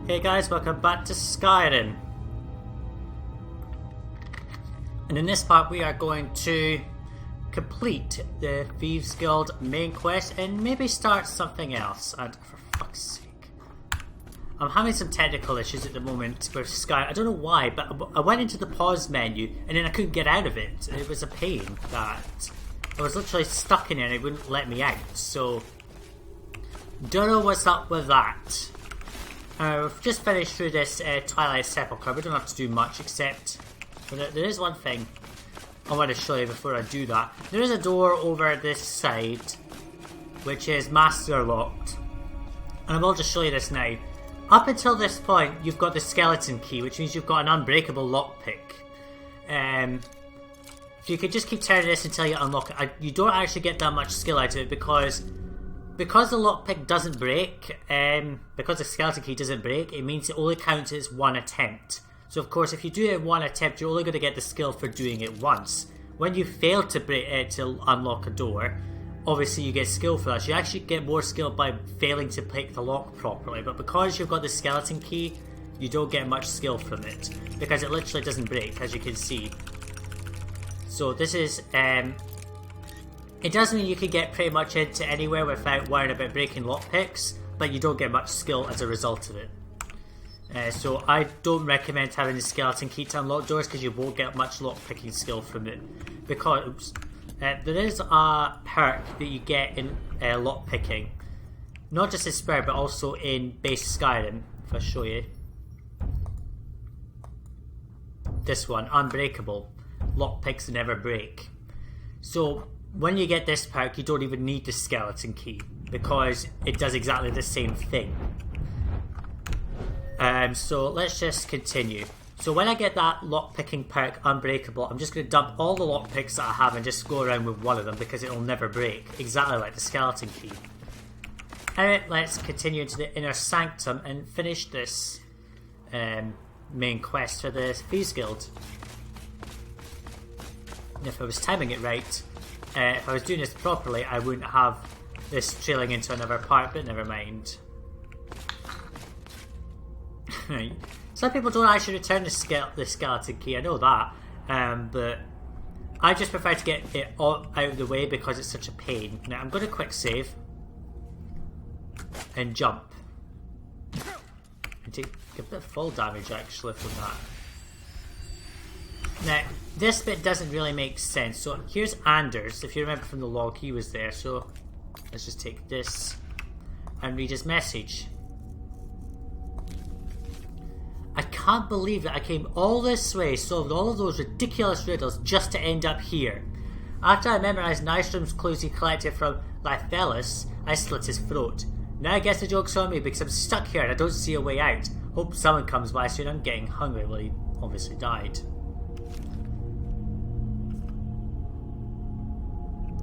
Hey guys, welcome back to Skyrim. And in this part we are going to complete the Thieves Guild main quest and maybe start something else. And for fuck's sake, I'm having some technical issues at the moment with Skyrim. I don't know why, but I went into the pause menu and then I couldn't get out of it. It was a pain that I was literally stuck in it and it wouldn't let me out. So, don't know what's up with that. We've just finished through this Twilight Sepulcher. We don't have to do much except... But there is one thing I want to show you before I do that. There is a door over this side which is master locked. And I will just show you this now. Up until this point you've got the skeleton key, which means you've got an unbreakable lockpick. If you could just keep turning this until you unlock it. You don't actually get that much skill out of it because the lockpick doesn't break, because the skeleton key doesn't break, it means it only counts as one attempt. So of course if you do it in one attempt, you're only going to get the skill for doing it once. When you fail to unlock a door, obviously you get skill for that. So you actually get more skill by failing to pick the lock properly, but because you've got the skeleton key, you don't get much skill from it, because it literally doesn't break, as you can see. So this is... it does mean you can get pretty much into anywhere without worrying about breaking lockpicks, but you don't get much skill as a result of it. So I don't recommend having the skeleton key to unlock doors because you won't get much lockpicking skill from it. Because there is a perk that you get in lockpicking, not just in Spur but also in base Skyrim. If I show you this one, Unbreakable. Lockpicks never break. So when you get this perk, you don't even need the skeleton key because it does exactly the same thing. So let's just continue. So when I get that lockpicking perk, Unbreakable, I'm just going to dump all the lockpicks that I have and just go around with one of them because it will never break, exactly like the skeleton key. Alright, let's continue into the Inner Sanctum and finish this main quest for the Thieves Guild. And if I was timing it right, if I was doing this properly, I wouldn't have this trailing into another part, but never mind. Some people don't actually return the skeleton key, I know that, but I just prefer to get it all out of the way because it's such a pain. Now I'm going to quick save and jump and take a bit of fall damage actually from that. Now this bit doesn't really make sense. So here's Anders, if you remember from the log, he was there. So let's just take this and read his message. I can't believe that I came all this way, solved all of those ridiculous riddles just to end up here. After I memorised Nystrom's clues he collected from Lyphelis, I slit his throat. Now I guess the joke's on me because I'm stuck here and I don't see a way out. Hope someone comes by soon. I'm getting hungry. Well, he obviously died.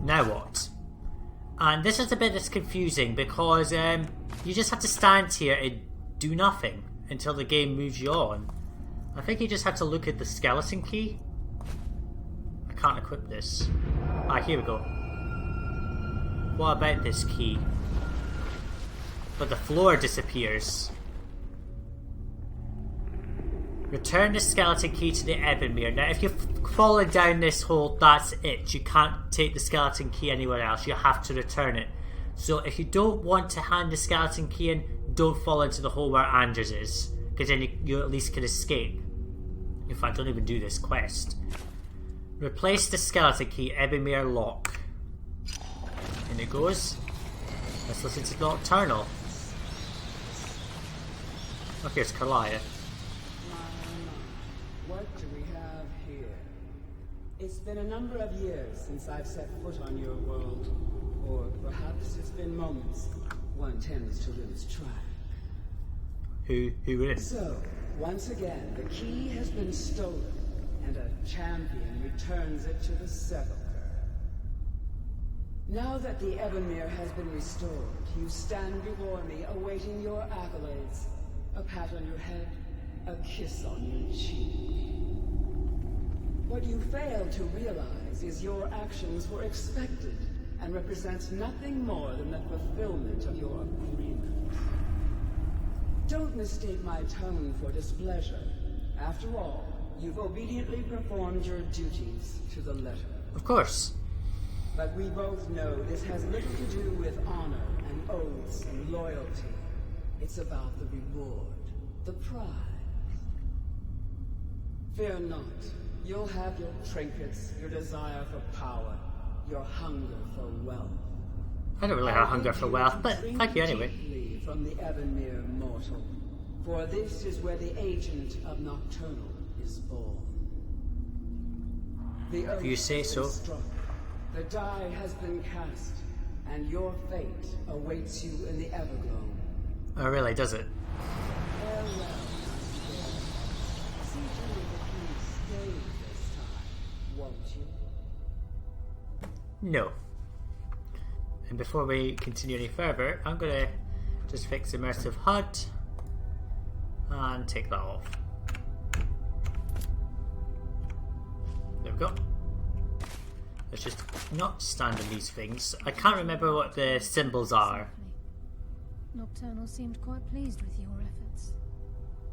Now what? And this is the bit that's confusing because you just have to stand here and do nothing until the game moves you on. I think you just have to look at the skeleton key. I can't equip this. Ah, here we go. What about this key? But the floor disappears. Return the skeleton key to the Ebonmere. Now if you've fallen down this hole, that's it. You can't take the skeleton key anywhere else. You have to return it. So if you don't want to hand the skeleton key in, don't fall into the hole where Anders is, because then you at least can escape. In fact, don't even do this quest. Replace the skeleton key, Ebonmere lock. In it goes. Let's listen to Nocturnal. Oh, here's Kalia. What do we have here? It's been a number of years since I've set foot on your world. Or perhaps it's been moments. One tends to lose track. Who is? So, once again, the key has been stolen, and a champion returns it to the Sepulcher. Now that the Ebonmere has been restored, you stand before me, awaiting your accolades. A pat on your head, a kiss on your cheek. What you fail to realize is your actions were expected, and represents nothing more than the fulfillment of your agreement. Don't mistake my tone for displeasure. After all, you've obediently performed your duties to the letter. Of course. But we both know this has little to do with honor and oaths and loyalty. It's about the reward, the prize. Fear not. You'll have your trinkets, your desire for power, your hunger for wealth. I don't really have hunger for wealth, but thank you anyway. From the Evanmere mortal, for this is where the agent of Nocturnal is born. The If you say so. Struck. The die has been cast, and your fate awaits you in the Everglow. Oh, really? Does it? Farewell, Nightingale. See to it that you stay this time, won't you? No. And before we continue any further, I'm gonna just fix immersive HUD and take that off. There we go. Let's just not stand on these things. I can't remember what the symbols are. Nocturnal seemed quite pleased with your efforts.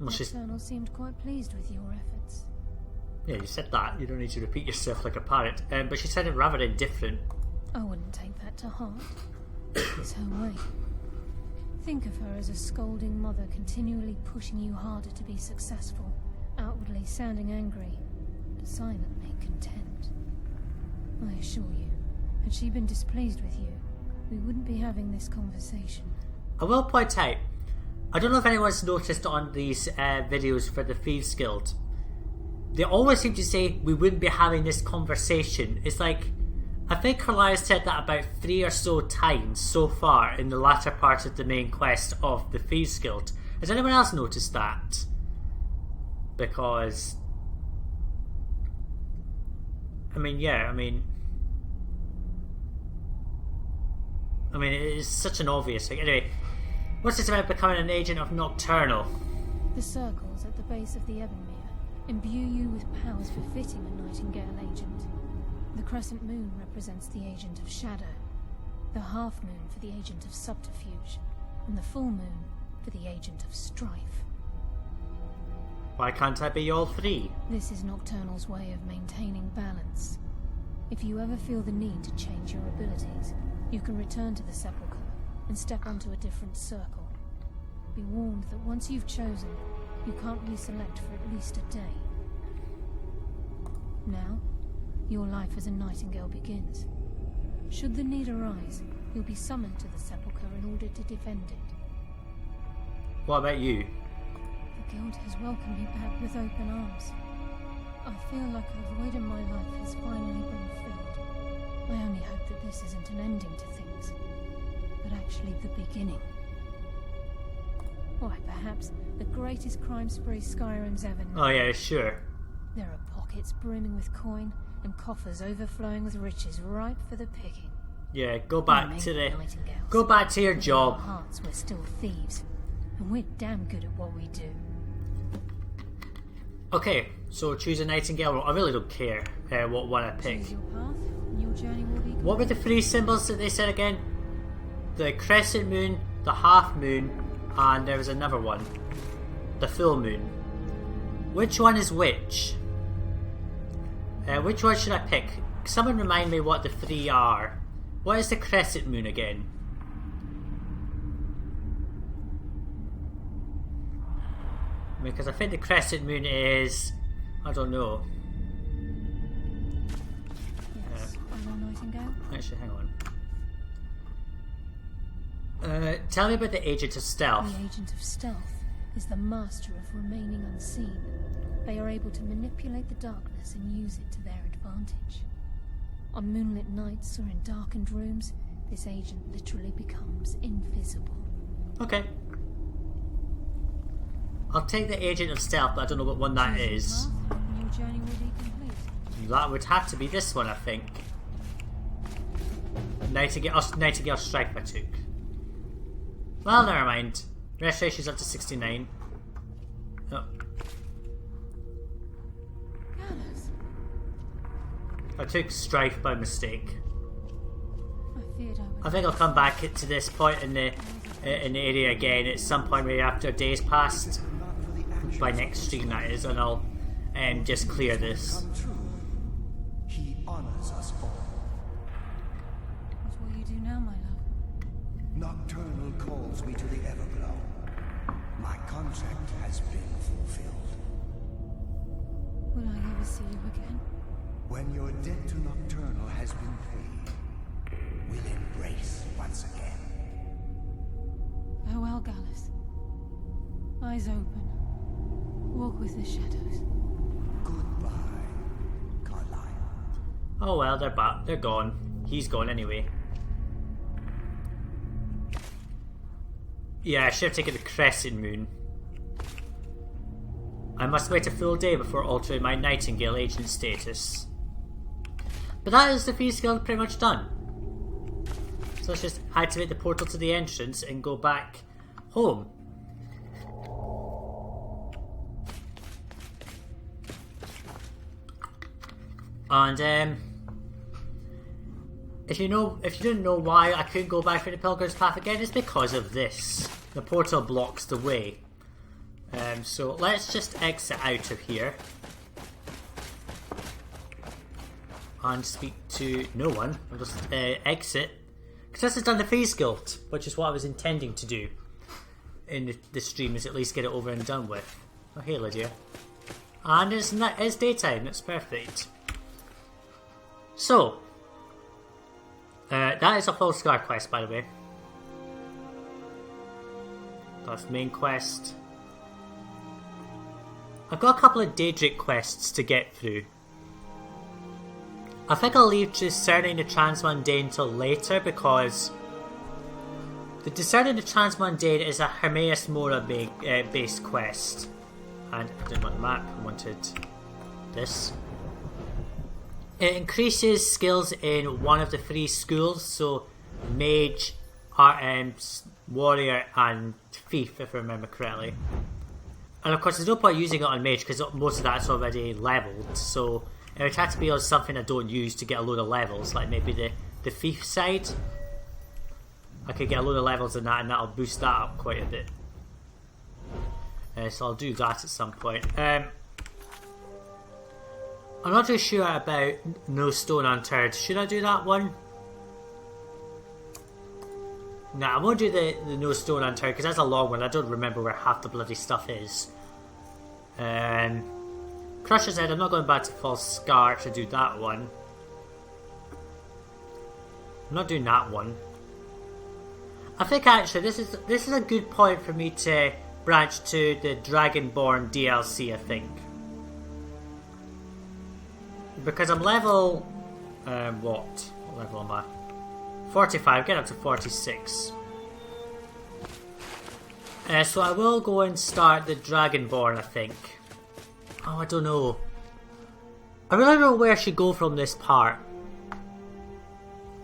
Nocturnal seemed quite pleased with your efforts. Yeah, you said that. You don't need to repeat yourself like a parrot. But she said it rather indifferent. I wouldn't take that to heart. It's her way. Think of her as a scolding mother continually pushing you harder to be successful, outwardly sounding angry, but silently content. I assure you, had she been displeased with you, we wouldn't be having this conversation. I will point out, I don't know if anyone's noticed on these videos for the Thieves Guild, they always seem to say we wouldn't be having this conversation. It's like, I think Carlia said that about 3 or so times so far in the latter part of the main quest of the Thieves Guild. Has anyone else noticed that? Because, I mean, it is such an obvious thing. Anyway, what's this about becoming an agent of Nocturnal? The circles at the base of the Evanmere imbue you with powers befitting a Nightingale agent. The crescent moon represents the agent of shadow, the half moon for the agent of subterfuge, and the full moon for the agent of strife. Why can't I be all three? This is Nocturnal's way of maintaining balance. If you ever feel the need to change your abilities, you can return to the Sepulcher and step onto a different circle. Be warned that once you've chosen, you can't reselect for at least a day. Now, your life as a Nightingale begins. Should the need arise, you'll be summoned to the Sepulcher in order to defend it. What about you? The Guild has welcomed me back with open arms. I feel like a void in my life has finally been filled. I only hope that this isn't an ending to things, but actually the beginning. Why, perhaps the greatest crime spree Skyrim's ever known. Oh yeah, sure. There are pockets brimming with coin and coffers overflowing with riches ripe for the picking. Yeah, go back to your In job. our hearts, we're still thieves, and we're damn good at what we do. Okay, so choose a Nightingale role. I really don't care what one I pick. Choose your path, and your journey will be complete. What were the 3 symbols that they said again? The crescent moon, the half moon, and there was another one. The full moon. Which one is which? Which one should I pick? Someone remind me what the 3 are. What is the crescent moon again? Because I think the crescent moon is... I don't know. Yes, I will Nightingale. Actually, hang on. Tell me about the Agent of Stealth. The Agent of Stealth is the master of remaining unseen. They are able to manipulate the darkness and use it to their advantage. On moonlit nights or in darkened rooms, this agent literally becomes invisible. Okay. I'll take the Agent of Stealth, but I don't know what one that is. Path, and your journey will be complete. That would have to be this one, I think. Nightingale Strike by Sajuuk. Well, never mind. Restoration's up to 69. Oh. Gallus, I took Strife by mistake. I feared I would. I think I'll come back to this point in the area again at some point right after a day's passed. By next stream, that is, and I'll just clear this. Come true. He honors us all. What will you do now, my love? Nocturnal calls me to the Everglow. My contract has been fulfilled. Will I ever see you again? When your debt to Nocturnal has been paid, we'll embrace once again. Farewell, Gallus. Eyes open. Walk with the shadows. Goodbye, Carlisle. Oh well, they're back. They're gone. He's gone anyway. Yeah, I should have taken the crescent moon. I must wait a full day before altering my Nightingale agent status. But that is the fee skill pretty much done. So let's just activate the portal to the entrance and go back home. And if you didn't know why I couldn't go back through the Pilgrim's Path again, it's because of this. The portal blocks the way. So let's just exit out of here and speak to no one. I'll just exit, because this has done the Phase Guild, which is what I was intending to do in the stream, is at least get it over and done with. Oh hey Lydia. And it's daytime, it's perfect. So, that is a full Scar quest, by the way. That's the main quest. I've got a couple of Daedric quests to get through. I think I'll leave discerning the transmundane till later, because the discerning the transmundane is a Hermaeus Mora based quest. And I didn't want the map, I wanted this. It increases skills in one of the 3 schools, so Mage, Warrior and Thief, if I remember correctly. And of course there's no point using it on Mage because most of that's already leveled, so it would have to be on something I don't use to get a load of levels, like maybe the Thief side. I could get a load of levels in that and that'll boost that up quite a bit. So I'll do that at some point. I'm not too sure about No Stone Unturned. Should I do that one? Nah, I won't do the No Stone Unturned because that's a long one. I don't remember where half the bloody stuff is. Crusher said I'm not going back to False Scar to do that one. I'm not doing that one. I think actually this is a good point for me to branch to the Dragonborn DLC, I think. Because I'm level... what level am I? 45, get up to 46. So I will go and start the Dragonborn, I think. Oh, I don't know. I really don't know where I should go from this part.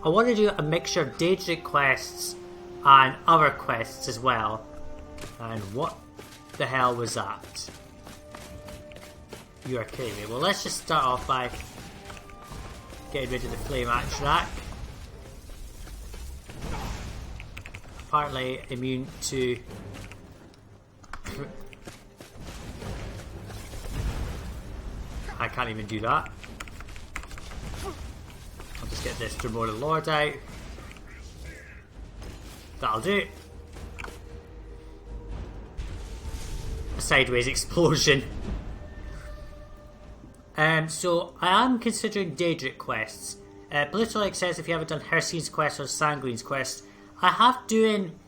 I want to do a mixture of Daedric quests and other quests as well. And what the hell was that? You are kidding me. Well, let's just start off by getting rid of the Flame Axe Rack. Partly immune to... I can't even do that. I'll just get this Dremora Lord out. That'll do. A sideways explosion. So I am considering Daedric quests. Blutolic says if you haven't done Hircine's quest or Sanguine's quest, I have done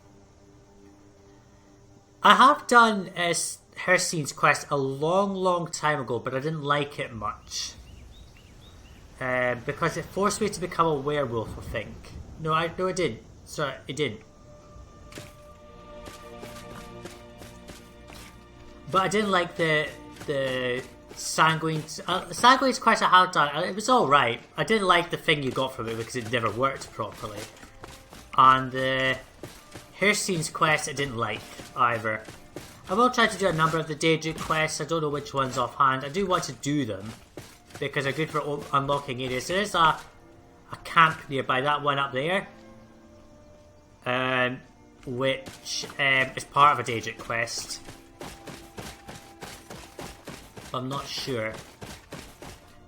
Hircine's quest a long time ago, but I didn't like it much. Because it forced me to become a werewolf, I think. No, it did. Sorry, it did. But I didn't like the Sanguine's quest I have done. It was alright. I didn't like the thing you got from it because it never worked properly. And the Hircine's quest I didn't like either. I will try to do a number of the Daedric quests. I don't know which ones offhand. I do want to do them because they're good for unlocking areas. There is a camp nearby, that one up there. which is part of a Daedric quest. I'm not sure.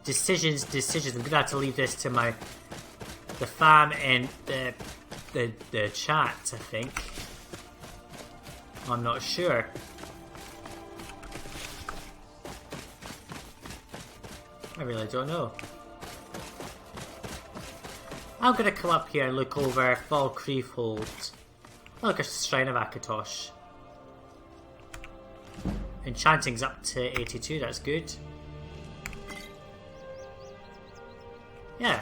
Decisions. I'm gonna have to leave this to the fam in the chat, I think. I'm not sure. I really don't know. I'm gonna come up here and look over Fall Creefold. Oh, look, a Shrine of Akatosh. Enchanting's up to 82, that's good. Yeah.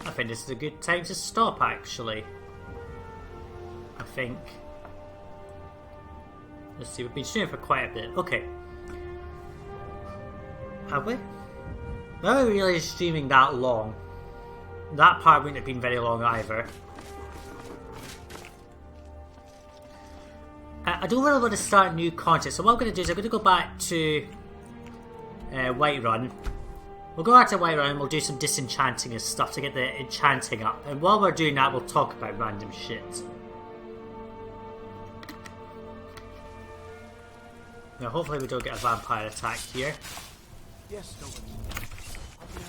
I think this is a good time to stop, actually. I think. Let's see, we've been streaming for quite a bit. Okay. Have we? Not really streaming that long. That part wouldn't have been very long either. I don't really want to start new content, so what I'm going to do is I'm going to go back to Whiterun. We'll go back to Whiterun and we'll do some disenchanting and stuff to get the enchanting up. And while we're doing that, we'll talk about random shit. Now, hopefully we don't get a vampire attack here. Yes, nobody. How can I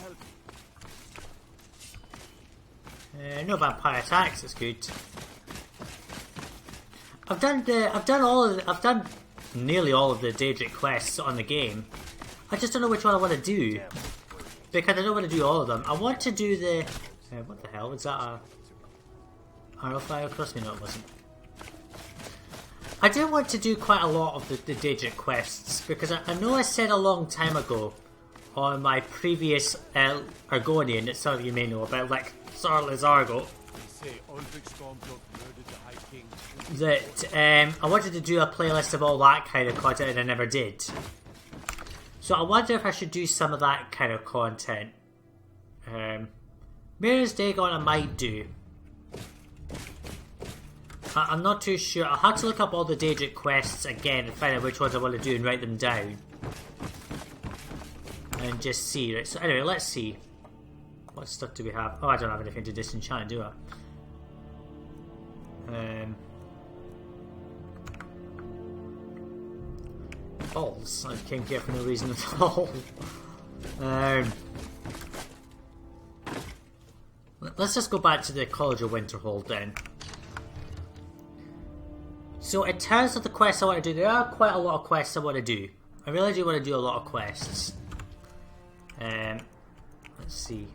help? No vampire attacks. That's good. I've done nearly all of the Daedric quests on the game. I just don't know which one I want to do because I don't want to do all of them. I want to do the what the hell was that? A arrow fire across me? No, it wasn't. I do want to do quite a lot of the Daedric quests because I know I said a long time ago on my previous Argonian that some of you may know about, like Sarla's Argo, that I wanted to do a playlist of all that kind of content and I never did. So I wonder if I should do some of that kind of content. Mirror's Dagon I might do. I'm not too sure. I'll have to look up all the Daedric quests again and find out which ones I want to do and write them down. And just see. Right, so anyway, let's see. What stuff do we have? Oh, I don't have anything to disenchant, do I? Balls. I came here for no reason at all. Let's just go back to the College of Winterhold then. So in terms of the quests I want to do, there are quite a lot of quests I want to do. I really do want to do a lot of quests. Let's see.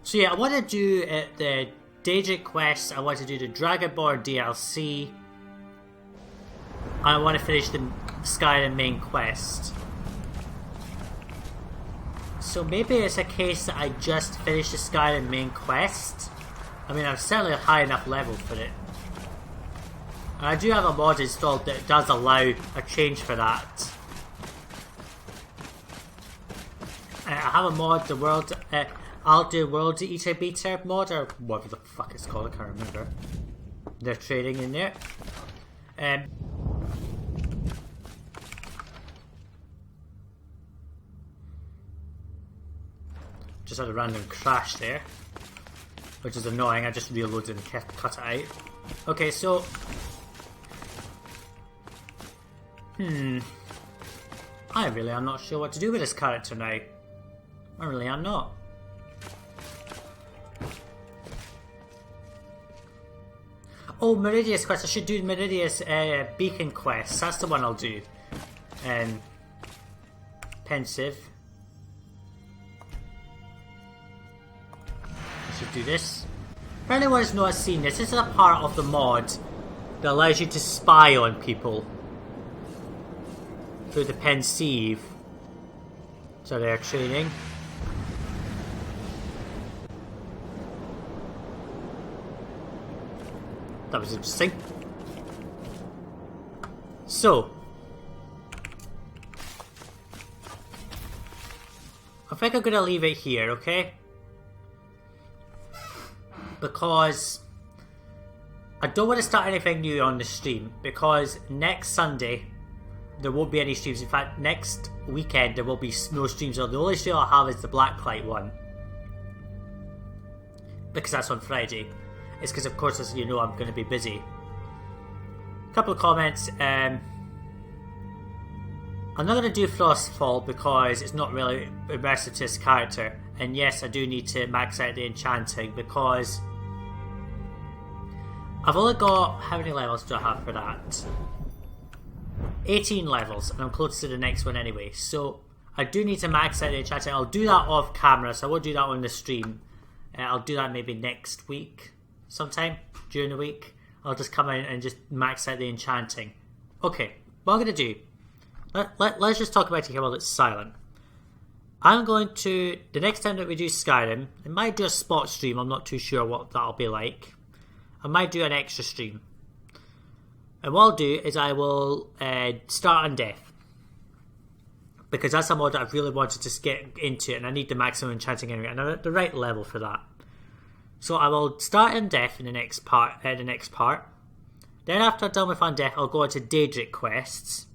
So yeah, I want to do the Daedric quests, I want to do the Dragonborn DLC, and I want to finish the Skyrim main quest. So maybe it's a case that I just finish the Skyrim main quest. I mean, I'm certainly a high enough level for it. And I do have a mod installed that does allow a change for that. I have a mod, the world, I'll do World Eater Beater mod, or whatever the fuck it's called, I can't remember. They're trading in there. Just had a random crash there, which is annoying. I just reloaded and cut it out. Okay, so I really am not sure what to do with this character now. I really am not. Oh, Meridius quest. I should do Meridius Beacon quest. That's the one I'll do. Pensive. I should do this. For anyone who's not seen this, this is a part of the mod that allows you to spy on people through the Pensieve. So they're training. That was interesting. So, I think I'm going to leave it here, okay? Because I don't want to start anything new on the stream, because next Sunday there won't be any streams. In fact, next weekend there will be no streams. The only stream I'll have is the Blacklight one. because that's on Friday. It's because, of course, as you know, I'm going to be busy. A couple of comments. I'm not going to do Frostfall because it's not really immersive to this character. And yes, I do need to max out the enchanting because I've only got... How many levels do I have for that? 18 levels, and I'm close to the next one anyway. So I do need to max out the enchanting. I'll do that off camera, so I won't do that on the stream. I'll do that maybe next week, sometime during the week. I'll just come out and just max out the enchanting. Okay, what I'm going to do... Let's just talk about it here while it's silent. I'm going to... The next time that we do Skyrim, I might do a spot stream. I'm not too sure what that'll be like. I might do an extra stream. And what I'll do is I will start on Death. Because that's a mod that I've really wanted to get into, and I need the maximum enchanting anyway, and I'm at the right level for that. So I will start in Death in the next part. Then after I'm done with Undeath, I'll go into Daedric quests.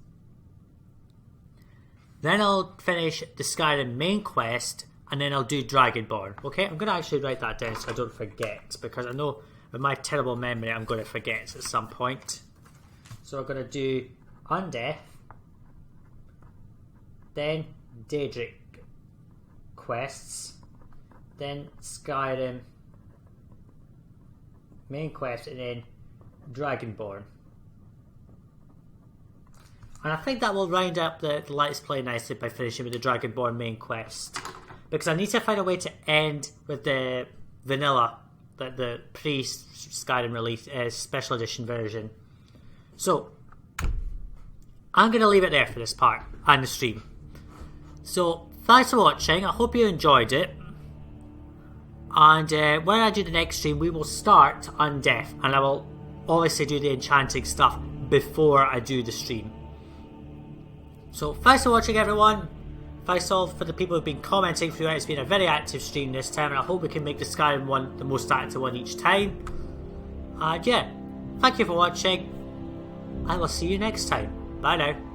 Then I'll finish the Skyrim main quest, and then I'll do Dragonborn. Okay, I'm going to actually write that down so I don't forget, because I know with my terrible memory I'm going to forget at some point. So I'm going to do Undeath, then Daedric quests, then Skyrim main quest, and then Dragonborn. And I think that will round up the Let's Play nicely by finishing with the Dragonborn main quest. Because I need to find a way to end with the vanilla, the pre-Skyrim release special edition version. So, I'm going to leave it there for this part and the stream. So, thanks for watching. I hope you enjoyed it. And when I do the next stream, we will start on Death. And I will obviously do the enchanting stuff before I do the stream. So, thanks for watching, everyone. Thanks all for the people who've been commenting throughout. It's been a very active stream this time, and I hope we can make the Skyrim one the most active one each time. And yeah, thank you for watching. I will see you next time. Bye now.